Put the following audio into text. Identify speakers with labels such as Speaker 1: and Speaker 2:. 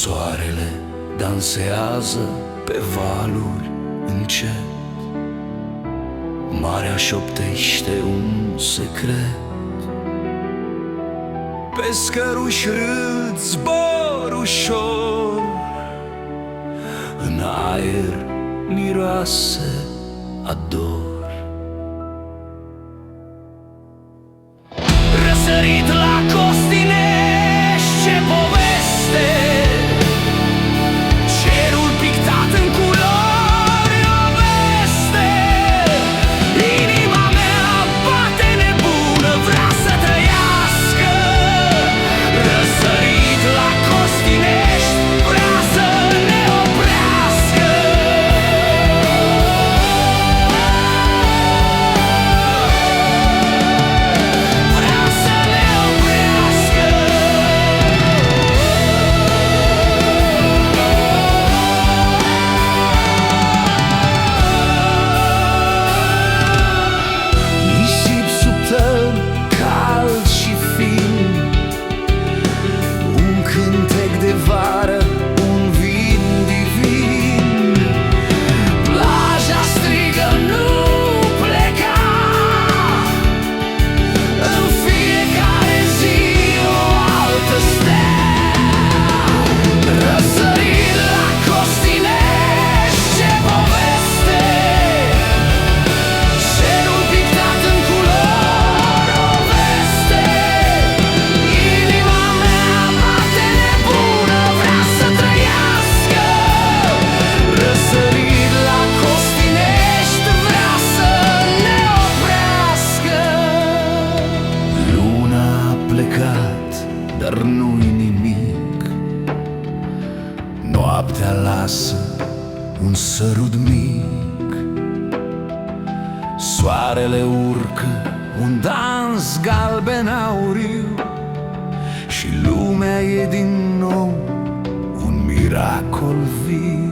Speaker 1: Soarele dansează pe valuri încet, marea șoptește un secret. Pescăruși râd, zbor ușor, în aer miroase a dor. Răsărit la Costinești, ce poveste! Cerul pictat în culori, o veste. Inima mea bate nebună, vrea să trăiască. Răsărit la Costinești, vrea să ne oprească. Vrea să ne oprească. Nisip subțăr, cald și fin, un cântec de vară, un vin divin. Plaja strigă, nu pleca, în fiecare zi o altă stea. Răsărit la Costinești, ce poveste! Cerul pictat în culori, o veste. Inima mea bate nebună, vrea să trăiască. Răsărit la Costinești, vrea să ne oprească. Luna a plecat, dar nu-i nimic. Noaptea lasă un sărut mic. Soarele urcă un dans galben auriu și lumea e din nou un miracol viu.